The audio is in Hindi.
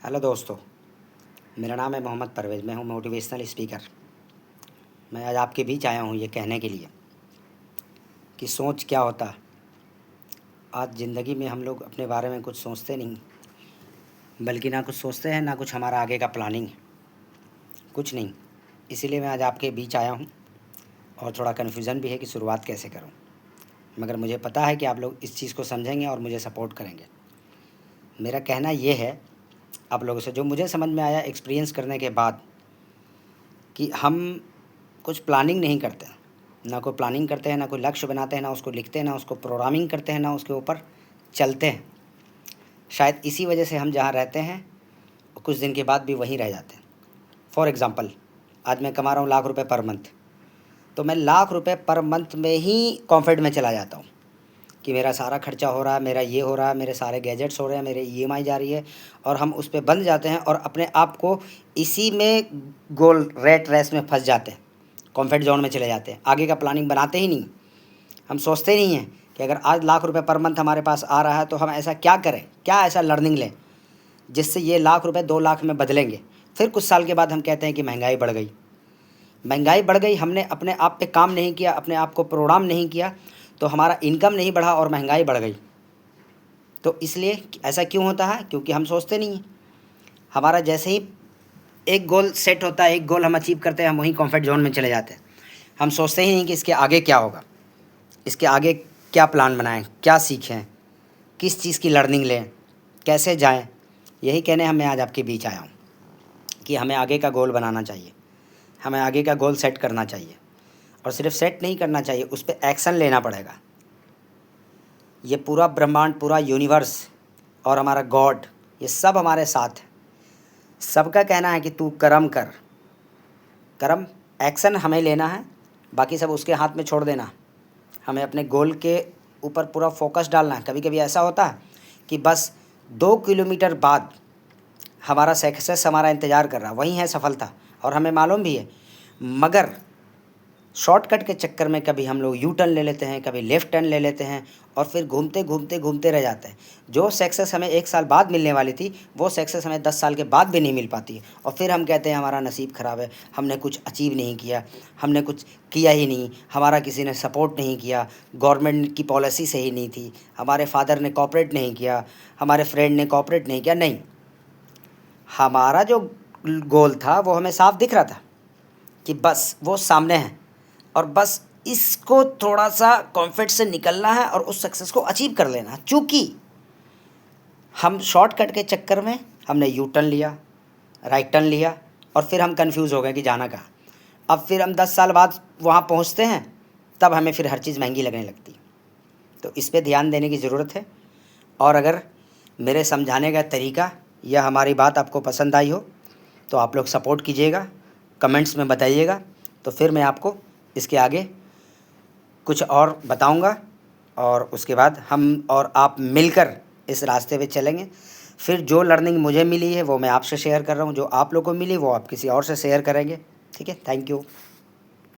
हेलो दोस्तों, मेरा नाम है मोहम्मद परवेज़। मैं हूँ मोटिवेशनल स्पीकर। मैं आज आपके बीच आया हूँ ये कहने के लिए कि सोच क्या होता है। आज ज़िंदगी में हम लोग अपने बारे में कुछ सोचते नहीं, बल्कि ना कुछ सोचते हैं ना कुछ हमारा आगे का प्लानिंग है, कुछ नहीं। इसीलिए मैं आज आपके बीच आया हूँ और थोड़ा कन्फ्यूज़न भी है कि शुरुआत कैसे करूँ, मगर मुझे पता है कि आप लोग इस चीज़ को समझेंगे और मुझे सपोर्ट करेंगे। मेरा कहना ये है आप लोगों से, जो मुझे समझ में आया एक्सपीरियंस करने के बाद, कि हम कुछ प्लानिंग नहीं करते। ना कोई प्लानिंग करते हैं, ना कोई लक्ष्य बनाते हैं, ना उसको लिखते हैं, ना उसको प्रोग्रामिंग करते हैं, ना उसके ऊपर चलते हैं। शायद इसी वजह से हम जहाँ रहते हैं कुछ दिन के बाद भी वहीं रह जाते हैं। फॉर एग्ज़ाम्पल, आज मैं कमा रहा हूँ लाख रुपए पर मंथ, तो मैं लाख रुपए पर मंथ में ही कॉम्फर्ट में चला जाता हूँ कि मेरा सारा खर्चा हो रहा है, मेरा ये हो रहा है, मेरे सारे गैजेट्स हो रहे हैं, मेरे ईएमआई जा रही है, और हम उस पे बंध जाते हैं और अपने आप को इसी में गोल रेट रेस में फंस जाते हैं, कॉम्फर्ट जोन में चले जाते हैं। आगे का प्लानिंग बनाते ही नहीं। हम सोचते नहीं हैं कि अगर आज लाख रुपए पर मंथ हमारे पास आ रहा है तो हम ऐसा क्या करें, क्या ऐसा लर्निंग लें जिससे ये लाख रुपए 2 लाख में बदलेंगे। फिर कुछ साल के बाद हम कहते हैं कि महंगाई बढ़ गई। महंगाई बढ़ गई, हमने अपने आप पे काम नहीं किया, अपने आप को प्रोग्राम नहीं किया, तो हमारा इनकम नहीं बढ़ा और महंगाई बढ़ गई। तो इसलिए ऐसा क्यों होता है? क्योंकि हम सोचते नहीं हैं। हमारा जैसे ही एक गोल सेट होता है, एक गोल हम अचीव करते हैं, हम वहीं कॉम्फर्ट जोन में चले जाते हैं। हम सोचते ही नहीं कि इसके आगे क्या होगा, इसके आगे क्या प्लान बनाएं, क्या सीखें, किस चीज़ की लर्निंग लें, कैसे जाएं। यही कहने मैं आज आपके बीच आया हूँ कि हमें आगे का गोल बनाना चाहिए, हमें आगे का गोल सेट करना चाहिए, और सिर्फ सेट नहीं करना चाहिए, उस पर एक्शन लेना पड़ेगा। ये पूरा ब्रह्मांड, पूरा यूनिवर्स और हमारा गॉड, ये सब हमारे साथ है। सबका कहना है कि तू कर्म कर। कर्म, एक्शन हमें लेना है, बाकी सब उसके हाथ में छोड़ देना। हमें अपने गोल के ऊपर पूरा फोकस डालना है। कभी कभी ऐसा होता है कि बस 2 किलोमीटर बाद हमारा सक्सेस हमारा इंतज़ार कर रहा, वहीं है सफलता, और हमें मालूम भी है, मगर शॉर्टकट के चक्कर में कभी हम लोग यू टर्न ले लेते हैं, कभी लेफ़्ट टर्न ले लेते हैं, और फिर घूमते घूमते घूमते रह जाते हैं। जो सक्सेस हमें 1 साल बाद मिलने वाली थी, वो सक्सेस हमें 10 साल के बाद भी नहीं मिल पाती है। और फिर हम कहते हैं हमारा नसीब ख़राब है, हमने कुछ अचीव नहीं किया, हमने कुछ किया ही नहीं, हमारा किसी ने सपोर्ट नहीं किया, गवर्नमेंट की पॉलिसी सही नहीं थी, हमारे फादर ने कॉपरेट नहीं किया, हमारे फ्रेंड ने कॉपरेट नहीं किया। नहीं, हमारा जो गोल था वो हमें साफ दिख रहा था कि बस वो सामने है, और बस इसको थोड़ा सा कॉन्फिडेंस से निकलना है और उस सक्सेस को अचीव कर लेना है। चूँकि हम शॉर्टकट के चक्कर में हमने यू टर्न लिया, राइट टर्न लिया, और फिर हम कंफ्यूज हो गए कि जाना कहाँ। अब फिर हम 10 साल बाद वहाँ पहुँचते हैं, तब हमें फिर हर चीज़ महंगी लगने लगती है। तो इस पे ध्यान देने की ज़रूरत है। और अगर मेरे समझाने का तरीका या हमारी बात आपको पसंद आई हो तो आप लोग सपोर्ट कीजिएगा, कमेंट्स में बताइएगा, तो फिर मैं आपको इसके आगे कुछ और बताऊंगा, और उसके बाद हम और आप मिलकर इस रास्ते पे चलेंगे। फिर जो लर्निंग मुझे मिली है वो मैं आपसे शेयर कर रहा हूँ, जो आप लोगों को मिली वो आप किसी और से शेयर करेंगे। ठीक है, थैंक यू।